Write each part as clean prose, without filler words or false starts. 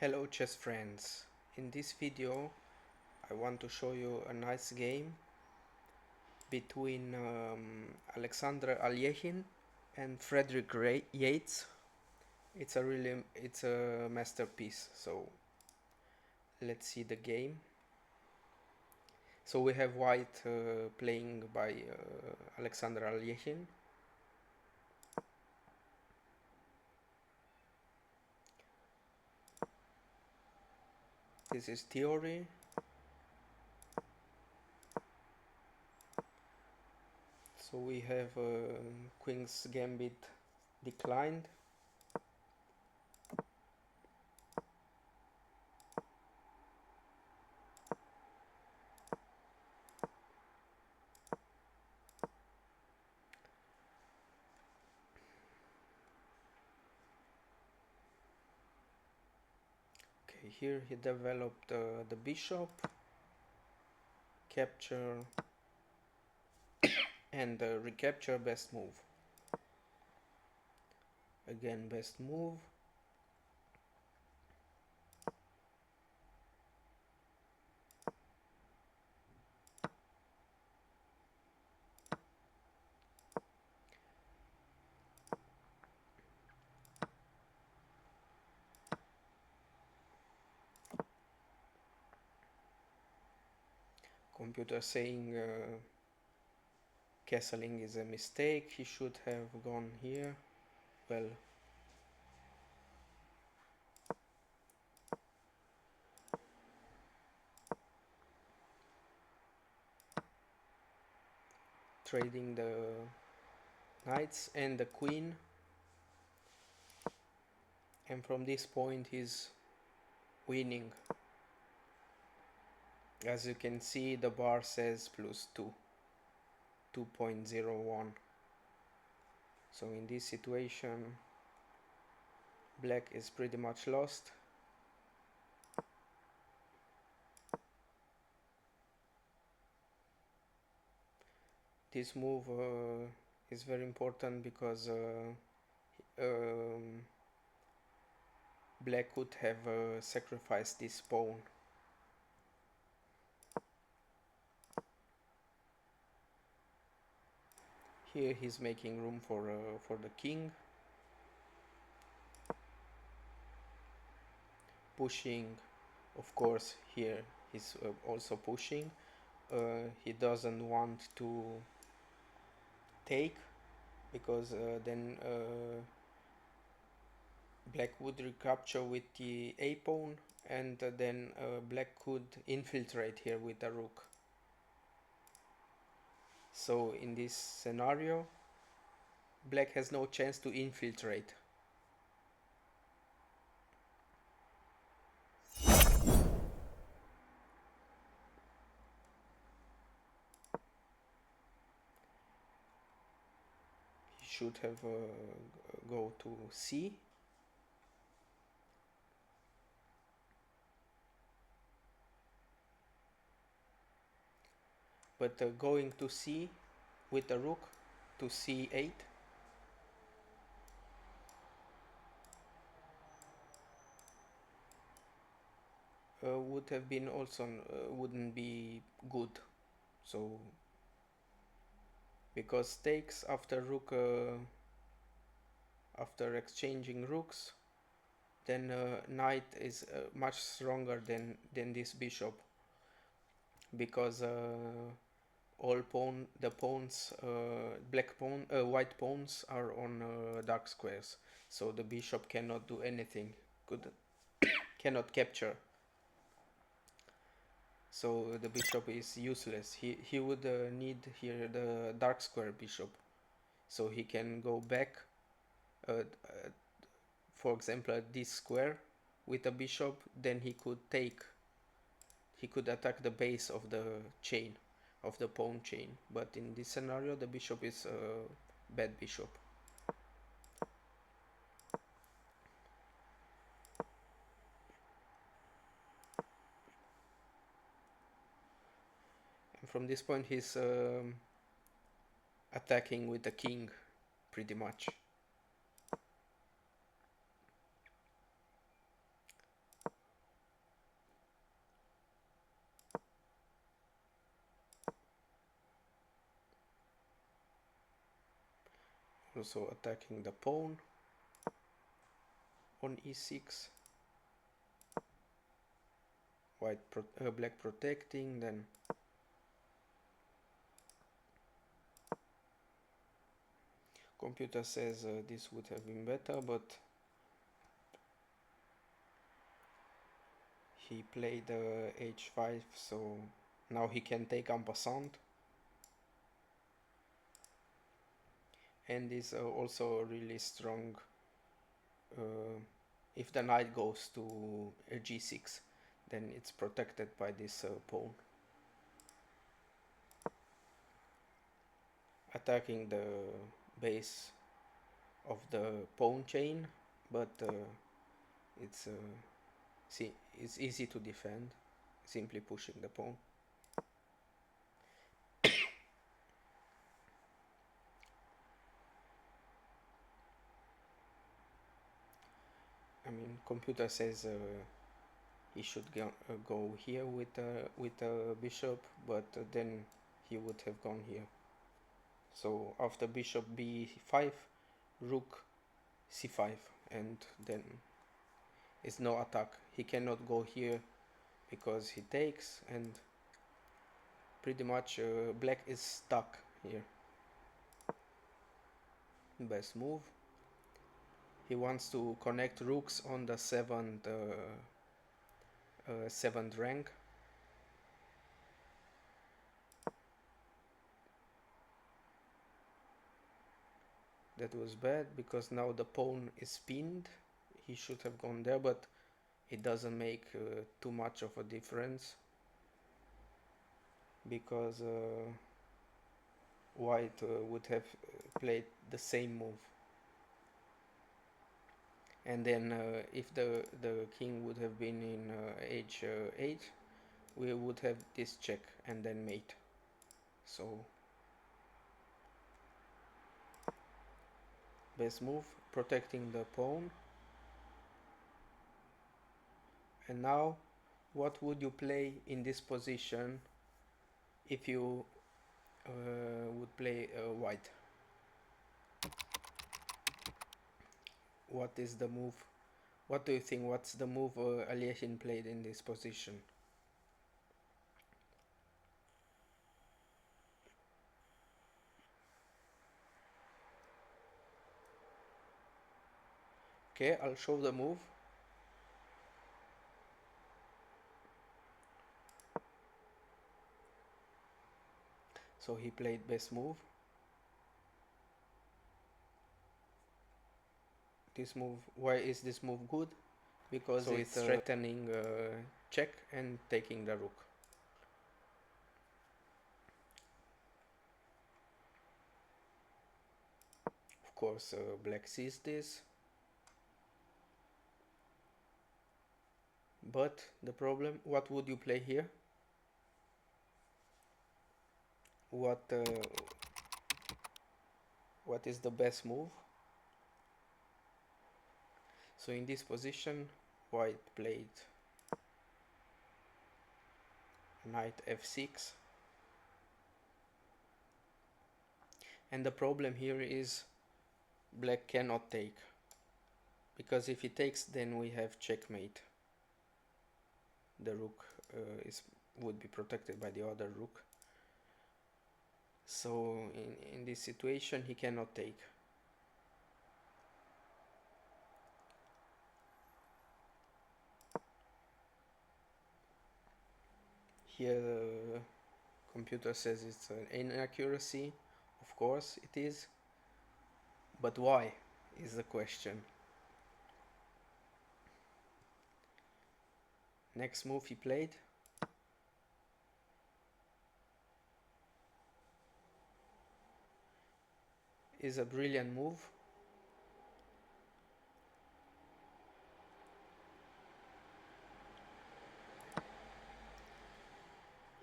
Hello chess friends, in this video I want to show you a nice game between Alekhine and Frederick Yates. It's a masterpiece, so let's see the game. So we have white playing by Alekhine. This is theory. So we have Queen's Gambit declined. Okay, here he developed the bishop, capture, and recapture best move. Again, best move. Computer saying castling is a mistake, he should have gone here. Well, trading the knights and the queen, and from this point he's winning. As you can see, the bar says plus 2.01. So in this situation black is pretty much lost. This move is very important because black could have sacrificed this pawn. Here he's making room for the king, pushing. Of course, here he's also pushing. He doesn't want to take because then black would recapture with the a pawn, and then black could infiltrate here with the rook. So in this scenario black has no chance to infiltrate. He should have go to c. But going to c with the rook to c8 would have been also wouldn't be good. So because takes after rook after exchanging rooks, then knight is much stronger than this bishop, because all the pawns, white pawns are on dark squares, so the bishop cannot do anything, cannot capture. So the bishop is useless. He would need here the dark square bishop, so he can go back, for example at this square with a bishop. Then he could attack the base of the chain, of the pawn chain. But in this scenario the bishop is a bad bishop. And from this point he's attacking with the king pretty much. Also attacking the pawn on e6. Black protecting, then computer says this would have been better, but he played h5, so now he can take en passant, and is also really strong if the knight goes to g6, then it's protected by this pawn. Attacking the base of the pawn chain, but it's it's easy to defend, simply pushing the pawn. I mean, computer says he should go here with the bishop, but then he would have gone here. So after bishop b5, rook c5, and then it's no attack. He cannot go here because he takes, and pretty much black is stuck here. Best move. He wants to connect rooks on the seventh rank. That was bad because now the pawn is pinned. He should have gone there, but it doesn't make too much of a difference because white would have played the same move. And then if the king would have been in h8, we would have this check and then mate. So best move, protecting the pawn. And now what would you play in this position if you would play white? What is the move? What do you think? What's the move Alekhine played in this position? Okay, I'll show the move. So he played best move. This move, why is this move good? Because so it's threatening check and taking the rook. Of course, black sees this. But the problem, what would you play here? What is the best move? So in this position, white played knight f6. And the problem here is black cannot take. Because if he takes, then we have checkmate. The rook would be protected by the other rook. So in this situation, he cannot take. Here the computer says it's an inaccuracy. Of course it is. But why is the question. Next move he played is a brilliant move.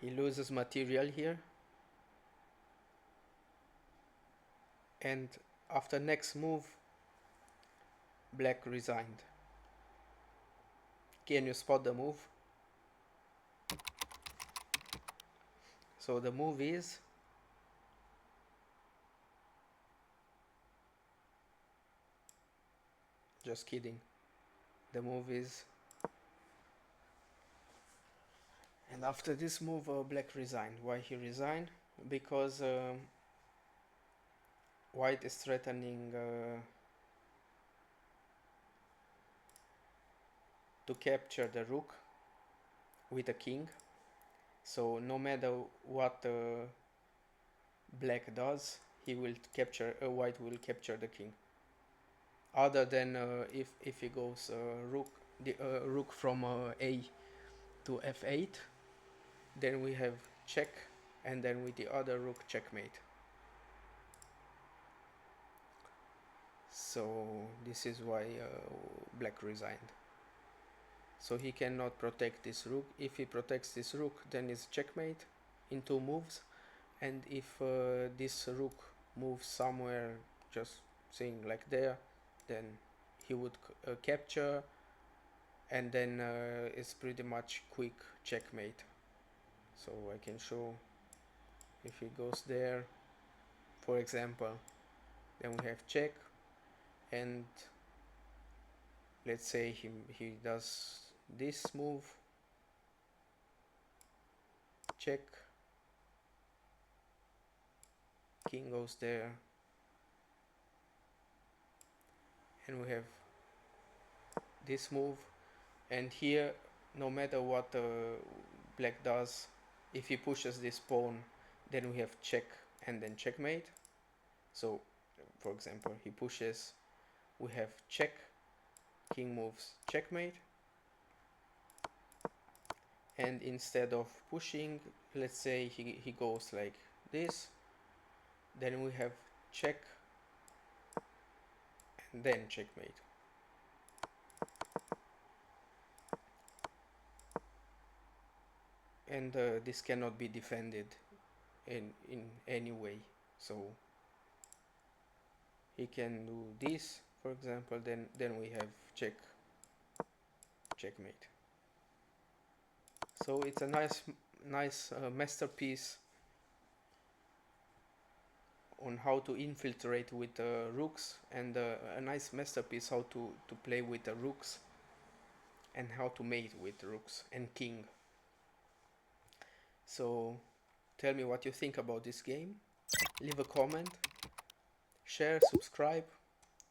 He loses material here. And after next move, black resigned. Can you spot the move? So the move is Just kidding. The move is... And after this move, black resigned. Why he resigned? Because white is threatening to capture the rook with a king. So no matter what black does, he will capture, white will capture the king. Other than if he goes rook from A to f8, then we have check, and then with the other rook checkmate. So this is why black resigned. So he cannot protect this rook. If he protects this rook, then it's checkmate in 2 moves. And if this rook moves somewhere, just saying like there, then he would capture, and then it's pretty much quick checkmate. So I can show if he goes there, for example, then we have check, and let's say he does this move, check, king goes there, and we have this move. And here, no matter what black does, if he pushes this pawn, then we have check and then checkmate. So for example, he pushes, we have check, king moves, checkmate. And instead of pushing, let's say he goes like this, then we have check and then checkmate. And this cannot be defended in any way. So he can do this, for example, then we have check, checkmate. So it's a nice masterpiece on how to infiltrate with rooks, and a nice masterpiece how to play with the rooks and how to mate with rooks and king. So tell me what you think about this game. Leave a comment, share, subscribe.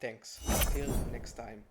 Thanks. Till next time.